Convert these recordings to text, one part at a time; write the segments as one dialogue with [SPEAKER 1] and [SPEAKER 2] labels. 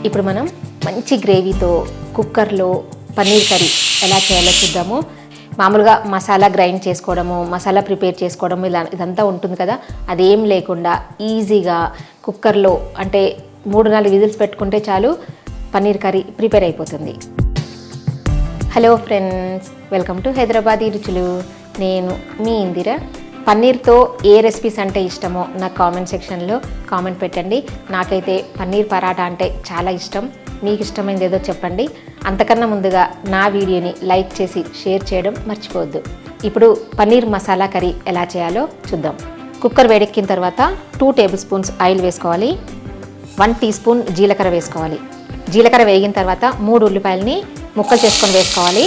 [SPEAKER 1] ఇప్పుడు మనం మంచి గ్రేవీతో కుక్కర్లో పన్నీర్ కర్రీ ఎలా చేయాలో చూద్దాము. మామూలుగా మసాలా గ్రైండ్ చేసుకోవడము, మసాలా ప్రిపేర్ చేసుకోవడము ఇదంతా ఉంటుంది కదా, అదేం లేకుండా ఈజీగా కుక్కర్లో అంటే 3-4 విజిల్స్ పెట్టుకుంటే చాలు పన్నీర్ కర్రీ ప్రిపేర్ అయిపోతుంది. Hello friends, welcome to Hyderabadi రుచులు. నేను మీ ఇందిర. పన్నీర్తో ఏ రెసిపీస్ అంటే ఇష్టమో నాకు కామెంట్ సెక్షన్లో కామెంట్ పెట్టండి. నాకైతే పన్నీర్ పరాటా అంటే చాలా ఇష్టం. మీకు ఇష్టమైనది ఏదో చెప్పండి. అంతకన్నా ముందుగా నా వీడియోని లైక్ చేసి షేర్ చేయడం మర్చిపోవద్దు. ఇప్పుడు పన్నీర్ మసాలా కర్రీ ఎలా చేయాలో చూద్దాం. కుక్కర్ వేడెక్కిన తర్వాత 2 టేబుల్ స్పూన్స్ ఆయిల్ వేసుకోవాలి. 1 టీ స్పూన్ జీలకర్ర వేసుకోవాలి. జీలకర్ర వేగిన తర్వాత 3 ఉల్లిపాయలని ముక్కలు చేసుకొని వేసుకోవాలి.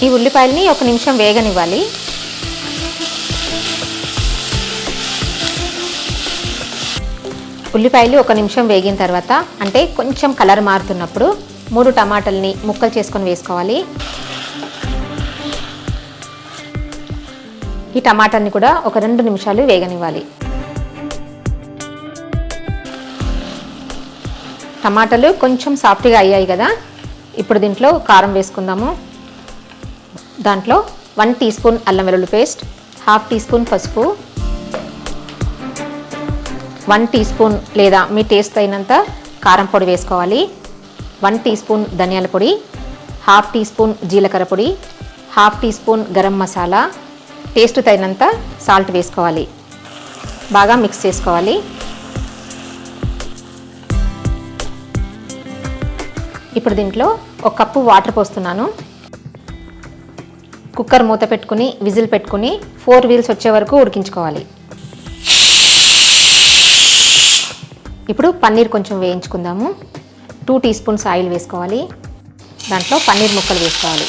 [SPEAKER 1] ఈ ఉల్లిపాయలని 1 నిమిషం వేగనివ్వాలి. ఉల్లిపాయలు 1 నిమిషం వేగిన తర్వాత అంటే కొంచెం కలర్ మారుతున్నప్పుడు 3 టమాటాలని ముక్కలు చేసుకొని వేసుకోవాలి. ఈ టమాటాని కూడా 1-2 నిమిషాలు వేగనివ్వాలి. టమాటాలు కొంచెం సాఫ్ట్గా అయ్యాయి కదా, ఇప్పుడు దీంట్లో కారం వేసుకుందాము. దాంట్లో 1 టీ స్పూన్ అల్లం వెల్లుల్లి పేస్ట్, 1/2 టీ స్పూన్ పసుపు, 1 టీ స్పూన్ లేదా మీ టేస్ట్ అయినంత కారం పొడి వేసుకోవాలి. 1 టీ స్పూన్ ధనియాల పొడి, 1/2 టీ స్పూన్ జీలకర్ర పొడి, 1/2 tea spoon garam masala, taste తగినంత సాల్ట్ వేసుకోవాలి. బాగా మిక్స్ చేసుకోవాలి. ఇప్పుడు దీంట్లో 1 కప్పు వాటర్ పోస్తున్నాను. కుక్కర్ మూత పెట్టుకుని విజిల్ పెట్టుకుని 4 వీల్స్ వచ్చే వరకు ఉడికించుకోవాలి. ఇప్పుడు పన్నీర్ కొంచెం వేయించుకుందాము. 2 టీ స్పూన్స్ ఆయిల్ వేసుకోవాలి. దాంట్లో పన్నీర్ ముక్కలు వేసుకోవాలి.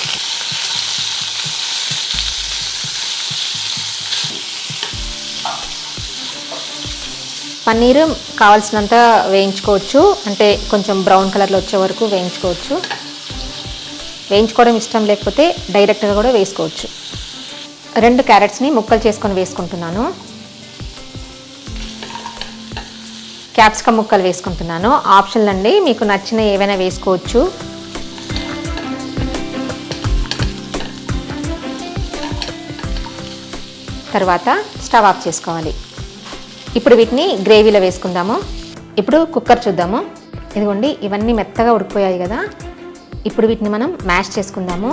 [SPEAKER 1] పన్నీరు కావాల్సినంత వేయించుకోవచ్చు, అంటే కొంచెం బ్రౌన్ కలర్లో వచ్చే వరకు వేయించుకోవచ్చు. వేయించుకోవడం ఇష్టం లేకపోతే డైరెక్ట్గా కూడా వేసుకోవచ్చు. 2 క్యారెట్స్ని ముక్కలు చేసుకొని వేసుకుంటున్నాను. క్యాప్సికమ్ ముక్కలు వేసుకుంటున్నాను. ఆప్షనల్ అండి, మీకు నచ్చిన ఏవైనా వేసుకోవచ్చు. తర్వాత స్టవ్ ఆఫ్ చేసుకోవాలి. ఇప్పుడు వీటిని గ్రేవీలో వేసుకుందాము. ఇప్పుడు కుక్కర్ చూద్దాము. ఇదిగోండి, ఇవన్నీ మెత్తగా ఉడికిపోయాయి కదా, ఇప్పుడు వీటిని మనం మ్యాష్ చేసుకుందాము.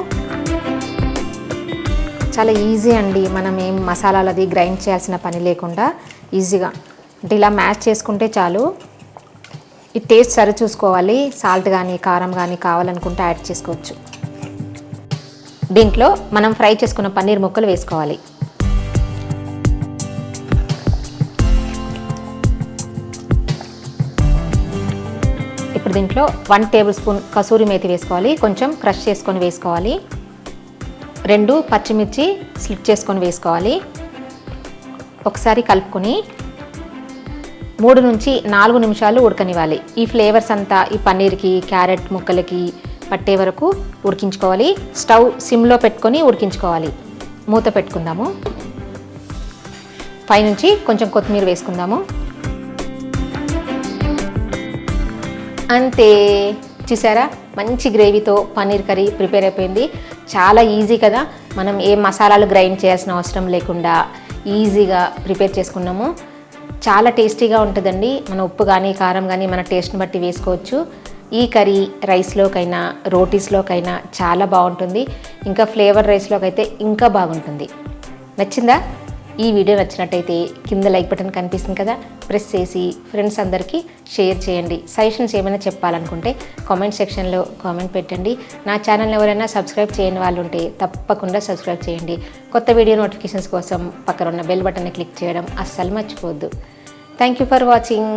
[SPEAKER 1] చాలా ఈజీ అండి, మనం ఏం మసాలాలది గ్రైండ్ చేయాల్సిన పని లేకుండా ఈజీగా అంటే ఇలా మ్యాష్ చేసుకుంటే చాలు. ఈ టేస్ట్ సరి చూసుకోవాలి, సాల్ట్ కానీ కారం కానీ కావాలనుకుంటే యాడ్ చేసుకోవచ్చు. దీంట్లో మనం ఫ్రై చేసుకున్న పన్నీర్ ముక్కలు వేసుకోవాలి. ఇప్పుడు దీంట్లో 1 టేబుల్ స్పూన్ కసూరి మేతి వేసుకోవాలి. కొంచెం క్రష్ చేసుకొని వేసుకోవాలి. 2 పచ్చిమిర్చి స్లిట్ చేసుకొని వేసుకోవాలి. ఒకసారి కలుపుకొని 3 నుంచి 4 నిమిషాలు ఉడకనివ్వాలి. ఈ ఫ్లేవర్స్ అంతా ఈ పన్నీర్కి క్యారెట్ ముక్కలకి పట్టే వరకు ఉడికించుకోవాలి. స్టవ్ సిమ్లో పెట్టుకొని ఉడికించుకోవాలి. మూత పెట్టుకుందాము. పైనుంచి కొంచెం కొత్తిమీర వేసుకుందాము. అంతే, చూసారా, మంచి గ్రేవీతో పన్నీర్ కర్రీ ప్రిపేర్ అయిపోయింది. చాలా ఈజీ కదా, మనం ఏ మసాలాలు గ్రైండ్ చేయాల్సిన అవసరం లేకుండా ఈజీగా ప్రిపేర్ చేసుకున్నాము. చాలా టేస్టీగా ఉంటుందండి. మన ఉప్పు కానీ కారం కానీ మన టేస్ట్ని బట్టి వేసుకోవచ్చు. ఈ కర్రీ రైస్లోకైనా రోటీస్లోకైనా చాలా బాగుంటుంది. ఇంకా ఫ్లేవర్ రైస్లోకి అయితే ఇంకా బాగుంటుంది. నచ్చిందా? ఈ వీడియో నచ్చినట్టయితే కింద లైక్ బటన్ కనిపిస్తుంది కదా, ప్రెస్ చేసి ఫ్రెండ్స్ అందరికీ షేర్ చేయండి. సజెషన్స్ ఏమైనా చెప్పాలనుకుంటే కామెంట్ సెక్షన్లో కామెంట్ పెట్టండి. నా ఛానల్ని ఎవరైనా సబ్స్క్రైబ్ చేయని వాళ్ళు ఉంటే తప్పకుండా సబ్స్క్రైబ్ చేయండి. కొత్త వీడియో నోటిఫికేషన్స్ కోసం పక్కన ఉన్న బెల్ బటన్ని క్లిక్ చేయడం అస్సలు మర్చిపోవద్దు. Thank you for watching.